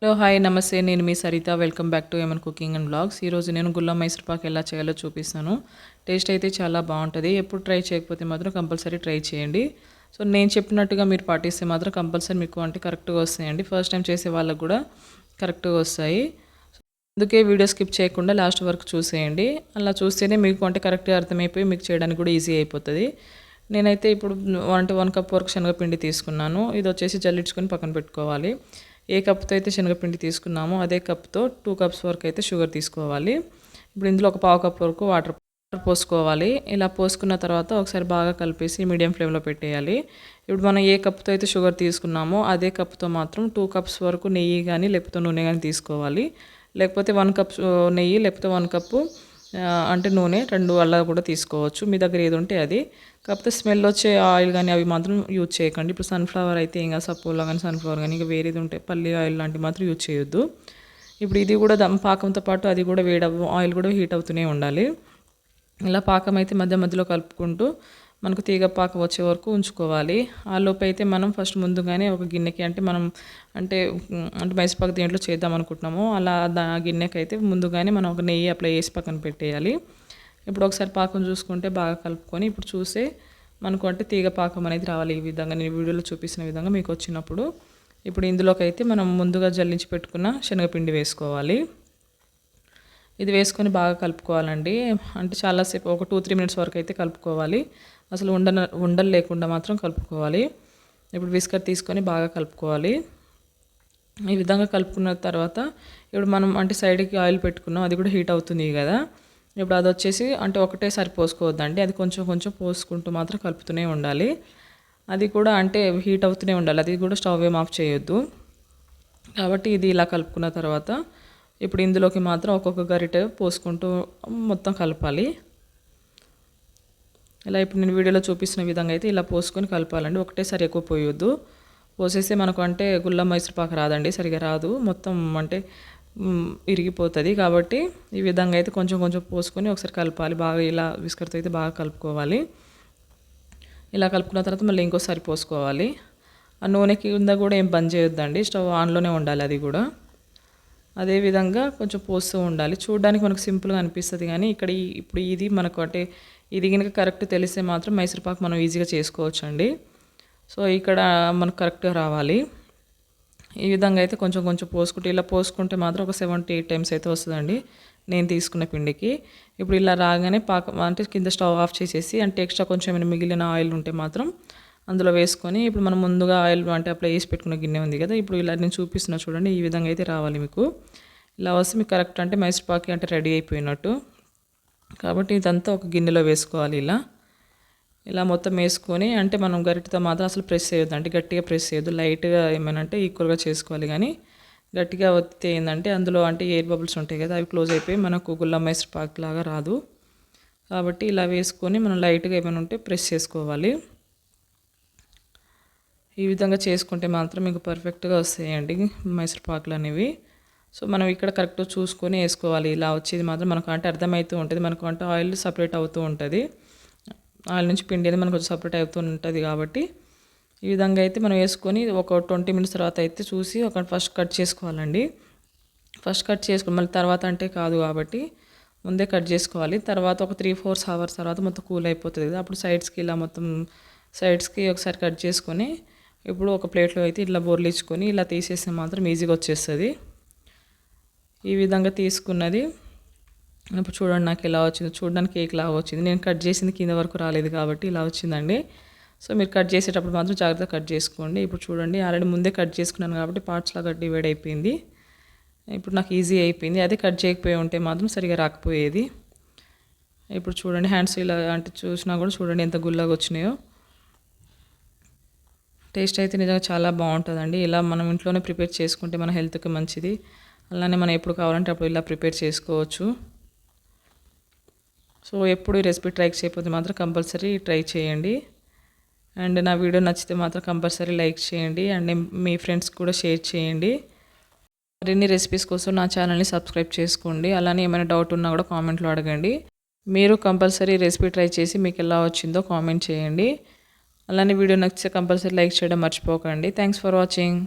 Hello hi నమస్తే నేను మీ Saritha welcome back to ఏమన్ కుకింగ్ అండ్ బ్లాగ్స్. ఈరోజు నేను గుల్లం మైసూర్పాక్ ఎలా చేయాలో చూపిస్తాను. టేస్ట్ అయితే చాలా బాగుంటుంది. ఎప్పుడు ట్రై చేయకపోతే మాత్రం కంపల్సరీ ట్రై చేయండి. సో నేను చెప్పినట్టుగా మీరు పాటిస్తే మాత్రం కంపల్సరీ మీకు అంటే కరెక్ట్గా వస్తాయండి. ఫస్ట్ టైం చేసే వాళ్ళకు కూడా కరెక్ట్గా వస్తాయి. అందుకే వీడియో స్కిప్ చేయకుండా లాస్ట్ వరకు చూసేయండి. అలా చూస్తేనే మీకు అంటే కరెక్ట్గా అర్థమైపోయి మీకు చేయడానికి కూడా ఈజీ అయిపోతుంది. నేనైతే ఇప్పుడు అంటే 1 కప్ వరకు శనగపిండి తీసుకున్నాను. ఇది వచ్చేసి జల్లించుకొని పక్కన పెట్టుకోవాలి. ఏ కప్తో అయితే శనగపిండి తీసుకున్నామో అదే కప్తో 2 కప్స్ వరకు అయితే షుగర్ తీసుకోవాలి. ఇప్పుడు ఇందులో ఒక పావు కప్ వరకు వాటర్ పోసుకోవాలి. ఇలా పోసుకున్న తర్వాత ఒకసారి బాగా కలిపేసి మీడియం ఫ్లేమ్లో పెట్టేయాలి. ఇప్పుడు మనం ఏ కప్తో అయితే షుగర్ తీసుకున్నామో అదే కప్తో మాత్రం 2 కప్స్ వరకు నెయ్యి కానీ లేకపోతే నూనె కానీ తీసుకోవాలి. లేకపోతే 1 కప్ నెయ్యి లేకపోతే 1 కప్పు అంటే నూనె 2 అలా కూడా తీసుకోవచ్చు. మీ దగ్గర ఏది ఉంటే అది. కాకపోతే స్మెల్ వచ్చే ఆయిల్ కానీ అవి మాత్రం యూజ్ చేయకండి. ఇప్పుడు సన్ఫ్లవర్ అయితే ఇంకా సపోలా కానీ సన్ఫ్లవర్ కానీ ఇంకా వేరేది ఉంటే పల్లి ఆయిల్ లాంటివి మాత్రం యూజ్ చేయొద్దు. ఇప్పుడు ఇది కూడా పాకంతో పాటు అది కూడా ఆయిల్ కూడా హీట్ అవుతూనే ఉండాలి. ఇలా పాకం అయితే మధ్య మధ్యలో కలుపుకుంటూ మనకు తీగ పాకం వచ్చే వరకు ఉంచుకోవాలి. ఆ లోపు అయితే మనం ఫస్ట్ ముందుగానే ఒక గిన్నెకి అంటే మనం అంటే మైసూర్పాక్ దేంట్లో చేద్దాం అనుకుంటున్నామో అలా గిన్నెకి అయితే ముందుగానే మనం ఒక నెయ్యి అప్లై చేసి పక్కన పెట్టేయాలి. ఇప్పుడు ఒకసారి పాకం చూసుకుంటే బాగా కలుపుకొని ఇప్పుడు చూసే మనకు అంటే తీగ పాకం అనేది రావాలి. ఈ విధంగా నేను వీడియోలో చూపిస్తున్న విధంగా మీకు వచ్చినప్పుడు ఇప్పుడు ఇందులోకి అయితే మనం ముందుగా జల్లించి పెట్టుకున్న శనగపిండి వేసుకోవాలి. ఇది వేసుకొని బాగా కలుపుకోవాలండి. అంటే చాలాసేపు ఒక 2-3 మినిట్స్ వరకు అయితే కలుపుకోవాలి. అసలు ఉండలు లేకుండా మాత్రం కలుపుకోవాలి. ఇప్పుడు విస్కర్ తీసుకొని బాగా కలుపుకోవాలి. ఈ విధంగా కలుపుకున్న తర్వాత ఇప్పుడు మనం అంటే సైడ్కి ఆయిల్ పెట్టుకున్నాం, అది కూడా హీట్ అవుతుంది కదా. ఇప్పుడు అది వచ్చేసి అంటే ఒకటేసారి పోసుకోవద్దండి, అది కొంచెం కొంచెం పోసుకుంటూ మాత్రం కలుపుతూనే ఉండాలి. అది కూడా అంటే హీట్ అవుతూనే ఉండాలి, అది కూడా స్టవ్ ఏం ఆఫ్ చేయొద్దు. కాబట్టి ఇది ఇలా కలుపుకున్న తర్వాత ఇప్పుడు ఇందులోకి మాత్రం ఒక్కొక్క గరిటె పోసుకుంటూ మొత్తం కలపాలి. ఇలా ఇప్పుడు నేను వీడియోలో చూపిస్తున్న విధంగా అయితే ఇలా పోసుకొని కలపాలండి. ఒకటేసారి ఎక్కువ పోయొద్దు. పోసేస్తే మనకు అంటే గుల్లం మైసూర్పాక్ రాదండి, సరిగా రాదు, మొత్తం అంటే ఇరిగిపోతుంది. కాబట్టి ఈ విధంగా అయితే కొంచెం కొంచెం పోసుకొని ఒకసారి కలపాలి. బాగా ఇలా విస్కర్తో అయితే బాగా కలుపుకోవాలి. ఇలా కలుపుకున్న తర్వాత మళ్ళీ ఇంకోసారి పోసుకోవాలి. ఆ నూనె కింద కూడా ఏం బంద్ చేయొద్దండి, స్టవ్ ఆన్లోనే ఉండాలి. అది కూడా అదే విధంగా కొంచెం పోస్తూ ఉండాలి. చూడడానికి మనకు సింపుల్గా అనిపిస్తుంది కానీ ఇక్కడ ఇప్పుడు ఇది మనకు అంటే ఇది కనుక కరెక్ట్ తెలిస్తే మాత్రం మైసూర్పాక్ మనం ఈజీగా చేసుకోవచ్చు అండి. సో ఇక్కడ మనకు కరెక్ట్గా రావాలి. ఈ విధంగా అయితే కొంచెం కొంచెం పోసుకుంటే ఇలా పోసుకుంటే మాత్రం ఒక 7-8 టైమ్స్ అయితే వస్తుందండి నేను తీసుకున్న పిండికి. ఇప్పుడు ఇలా రాగానే పాకం అంటే కింద స్టవ్ ఆఫ్ చేసేసి అంటే ఎక్స్ట్రా కొంచెం ఏమైనా మిగిలిన ఆయిల్ ఉంటే మాత్రం అందులో వేసుకొని ఇప్పుడు మనం ముందుగా ఆయిల్ అంటే అప్లై చేసి పెట్టుకున్న గిన్నె ఉంది కదా, ఇప్పుడు ఇలా నేను చూపిస్తున్నా చూడండి, ఈ విధంగా అయితే రావాలి మీకు. ఇలా వస్తే మీకు కరెక్ట్ అంటే మైసూర్పాక్ అంటే రెడీ అయిపోయినట్టు. కాబట్టి ఇదంతా ఒక గిన్నెలో వేసుకోవాలి. ఇలా మొత్తం వేసుకొని అంటే మనం గరిటెతో మాత్రం అసలు ప్రెస్ చేయొద్దు, అంటే గట్టిగా ప్రెస్ చేయొద్దు, లైట్గా ఏమైనా ఈక్వల్గా చేసుకోవాలి. కానీ గట్టిగా ఒత్తితే ఏంటంటే అందులో అంటే ఎయిర్ బబుల్స్ ఉంటాయి కదా, అవి క్లోజ్ అయిపోయి మనకు గుల్లం మైసూర్పాక్ లాగా రాదు. కాబట్టి ఇలా వేసుకొని మనం లైట్గా ఏమైనా ఉంటే ప్రెస్ చేసుకోవాలి. ఈ విధంగా చేసుకుంటే మాత్రం మీకు పర్ఫెక్ట్గా వస్తాయండి మైసూర్పాకులు అనేవి. సో మనం ఇక్కడ కరెక్ట్గా చూసుకొని వేసుకోవాలి. ఇలా వచ్చేది మాత్రం మనకు అంటే అర్థమవుతూ ఉంటుంది, మనకు అంటే ఆయిల్ సపరేట్ అవుతూ ఉంటుంది, ఆయిల్ నుంచి పిండి అనేది మనకు సపరేట్ అవుతూ ఉంటుంది. కాబట్టి ఈ విధంగా అయితే మనం వేసుకొని ఒక 20 మినిట్స్ తర్వాత అయితే చూసి ఫస్ట్ కట్ చేసుకోవాలండి. ఫస్ట్ కట్ చేసుకుని మళ్ళీ తర్వాత అంటే కాదు కాబట్టి ముందే కట్ చేసుకోవాలి. తర్వాత ఒక 3-4 అవర్స్ తర్వాత మొత్తం కూల్ అయిపోతుంది కదా, అప్పుడు సైడ్స్కి ఇలా మొత్తం సైడ్స్కి ఒకసారి కట్ చేసుకొని ఇప్పుడు ఒక ప్లేట్లో అయితే ఇట్లా బోర్లించుకొని ఇలా తీసేస్తే మాత్రం ఈజీగా వచ్చేస్తుంది. ఈ విధంగా తీసుకున్నది ఇప్పుడు చూడండి నాకు ఎలా వచ్చింది, చూడడానికి కేక్ లాగా వచ్చింది. నేను కట్ చేసింది కింద వరకు రాలేదు కాబట్టి ఇలా వచ్చిందండి. సో మీరు కట్ చేసేటప్పుడు మాత్రం జాగ్రత్తగా కట్ చేసుకోండి. ఇప్పుడు చూడండి ఆల్రెడీ ముందే కట్ చేసుకున్నాను కాబట్టి పార్ట్స్ లాగా డివైడ్ అయిపోయింది. ఇప్పుడు నాకు ఈజీ అయిపోయింది. అదే కట్ చేయకపోయి ఉంటే మాత్రం సరిగా రాకపోయేది. ఇప్పుడు చూడండి హ్యాండ్స్ ఇలా అంటే చూసినా కూడా చూడండి ఎంత గుల్లగా వచ్చినాయో. టేస్ట్ అయితే నిజంగా చాలా బాగుంటుందండి. ఇలా మనం ఇంట్లోనే ప్రిపేర్ చేసుకుంటే మన హెల్త్కి మంచిది. అలానే మనం ఎప్పుడు కావాలంటే అప్పుడు ఇలా ప్రిపేర్ చేసుకోవచ్చు. సో ఎప్పుడు ఈ రెసిపీ ట్రై చేయకపోతే మాత్రం కంపల్సరీ ట్రై చేయండి. అండ్ నా వీడియో నచ్చితే మాత్రం కంపల్సరీ లైక్ చేయండి అండ్ మీ ఫ్రెండ్స్ కూడా షేర్ చేయండి. మరిన్ని రెసిపీస్ కోసం నా ఛానల్ని సబ్స్క్రైబ్ చేసుకోండి. అలానే ఏమైనా డౌట్ ఉన్నా కూడా కామెంట్లో అడగండి. మీరు కంపల్సరీ రెసిపీ ట్రై చేసి మీకు ఎలా వచ్చిందో కామెంట్ చేయండి. అలానే వీడియో నచ్చితే కంపల్సరీ లైక్ చేయడం మర్చిపోకండి. Thanks for watching.